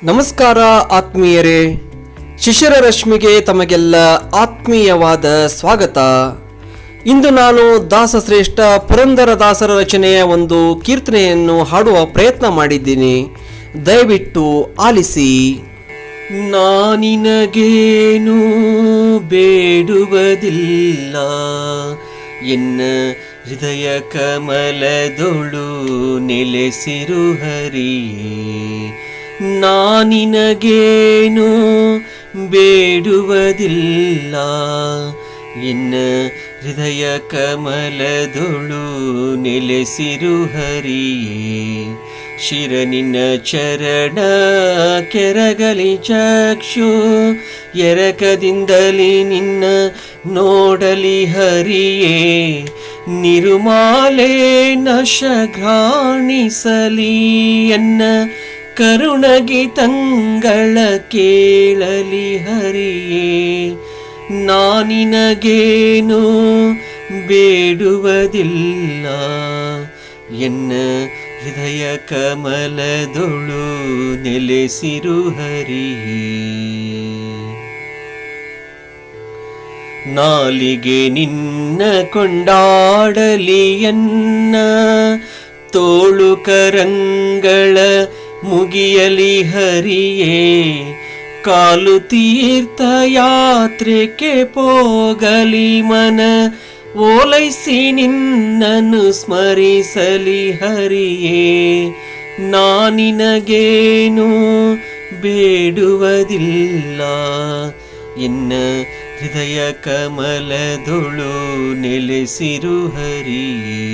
ನಮಸ್ಕಾರ ಆತ್ಮೀಯರೇ, ಶಿಶಿರ ರಶ್ಮಿಗೆ ತಮಗೆಲ್ಲ ಆತ್ಮೀಯವಾದ ಸ್ವಾಗತ. ಇಂದು ನಾನು ದಾಸಶ್ರೇಷ್ಠ ಪುರಂದರದಾಸರ ರಚನೆಯ ಒಂದು ಕೀರ್ತನೆಯನ್ನು ಹಾಡುವ ಪ್ರಯತ್ನ ಮಾಡಿದ್ದೀನಿ. ದಯವಿಟ್ಟು ಆಲಿಸಿ. ನಾನಿನಗೇನು ಬೇಡುವುದಿಲ್ಲ, ಎನ್ನ ಹೃದಯ ಕಮಲದೊಳು ನೆಲೆಸಿರು ಹರಿಯೇ. ನಾನಿನಗೇನು ಬೇಡುವುದಿಲ್ಲ, ಎನ್ನ ಹೃದಯ ಕಮಲದೊಳು ನೆಲೆಸಿರು ಹರಿಯೇ. ಶಿರನಿನ ಚರಣ ಕೆರಗಲಿ ಚಕ್ಷು, ಎರಕದಿಂದಲಿ ನಿನ್ನ ನೋಡಲಿ ಹರಿಯೇ. ನಿರುಮಾಲೆ ನಶಘಾಣಿಸಲಿ ಎನ್ನ ಕರುಣಗೀತಂಗಳ ಕೇಳಲಿ ಹರಿಯೇ. ನಾನಿನಗೇನು ಬೇಡುವುದಿಲ್ಲ, ಎನ್ನ ಹೃದಯ ಕಮಲದೊಳು ನೆಲೆಸಿರು ಹರಿಯೇ. ನಾಲಿಗೆ ನಿನ್ನ ಕೊಂಡಾಡಲಿ ಎನ್ನ ತೋಳು ಕರಂಗಳ ಮುಗಿಯಲಿ ಹರಿಯೇ. ಕಾಲು ತೀರ್ಥಯಾತ್ರೆಗೆ ಪೋಗಲಿ ಮನ ಓಲೈಸಿ ನಿನ್ನನ್ನು ಸ್ಮರಿಸಲಿ ಹರಿಯೇ. ನಾನಿನಗೇನು ಬೇಡುವುದಿಲ್ಲ, ಎನ್ನ ಹೃದಯ ಕಮಲದೊಳು ನೆಲೆಸಿರು ಹರಿಯೇ.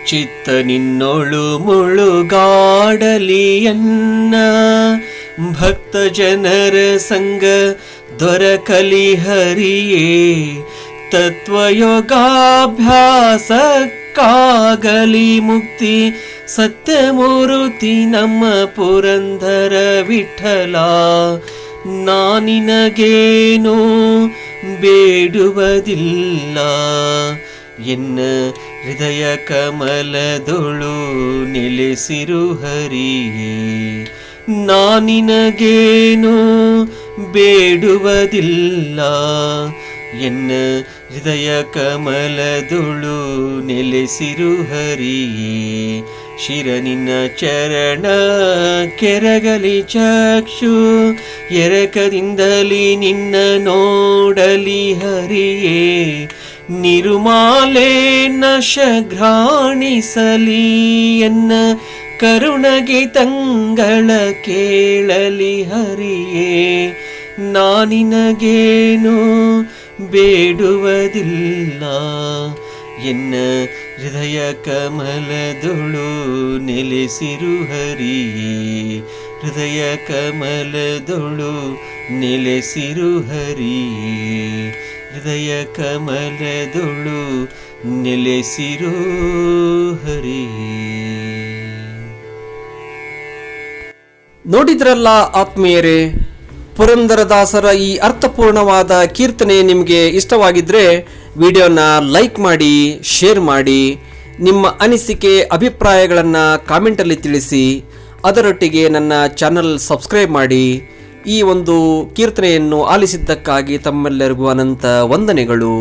ಚಿತ್ತ ನಿನ್ನೊಳು ಮುಳುಗಾಡಲಿ ಎನ್ನ ಭಕ್ತ ಜನರ ಸಂಗ ದೊರಕಲಿ ಹರಿಯೇ. ತತ್ವಯೋಗಾಭ್ಯಾಸಕ್ಕಾಗಲಿ ಮುಕ್ತಿ ಸತ್ಯಮೂರ್ತಿ ನಮ್ಮ ಪುರಂದರ ವಿಠಲ. ನಾನಿನಗೇನು ಬೇಡುವುದಿಲ್ಲ, ಎನ್ನ ಹೃದಯ ಕಮಲದೊಳು ನೆಲೆಸಿರು ಹರಿಯೇ. ನಾನಿನಗೇನು ಬೇಡುವುದಿಲ್ಲ, ಎನ್ನ ಹೃದಯ ಕಮಲದೊಳು ನೆಲೆಸಿರು ಹರಿಯೇ. ಶಿರನಿನ ಚರಣ ಕೆರಗಲಿ ಚಕ್ಷು, ಎರಕದಿಂದಲಿ ನಿನ್ನ ನೋಡಲಿ ಹರಿಯೇ. ನಿರುಮಾಲೆ ನಶಘ್ರಾಣಿಸಲಿ ಎನ್ನ ಕರುಣಗೀತಂಗಳ ಕೇಳಲಿ ಹರಿಯೇ. ನಾನಿನಗೇನು ಬೇಡುವುದಿಲ್ಲ, ಎನ್ನ ಹೃದಯ ಕಮಲದೊಳು ನೆಲೆಸಿರು ಹರಿಯೇ. ಹೃದಯ ಕಮಲದೊಳು ನೆಲೆಸಿರು ಹರಿಯೇ. ಹೃದಯ ಕಮಲದೊಳು ನೆಲೆಸಿರು ಹರಿಯೇ. ನೋಡಿದ್ರಲ್ಲ ಆತ್ಮೀಯರೇ, ಪುರಂದರದಾಸರ ಈ ಅರ್ಥಪೂರ್ಣವಾದ ಕೀರ್ತನೆ ನಿಮಗೆ ಇಷ್ಟವಾಗಿದ್ದರೆ ವಿಡಿಯೋನ ಲೈಕ್ ಮಾಡಿ, ಶೇರ್ ಮಾಡಿ, ನಿಮ್ಮ ಅನಿಸಿಕೆ ಅಭಿಪ್ರಾಯಗಳನ್ನು ಕಾಮೆಂಟಲ್ಲಿ ತಿಳಿಸಿ. ಅದರೊಟ್ಟಿಗೆ ನನ್ನ ಚಾನಲ್ ಸಬ್ಸ್ಕ್ರೈಬ್ ಮಾಡಿ. ಈ ಒಂದು ಕೀರ್ತನೆಯನ್ನು ಆಲಿಸಿದ್ದಕ್ಕಾಗಿ ತಮ್ಮೆಲ್ಲರಿಗೂ ಅನಂತ ವಂದನೆಗಳು.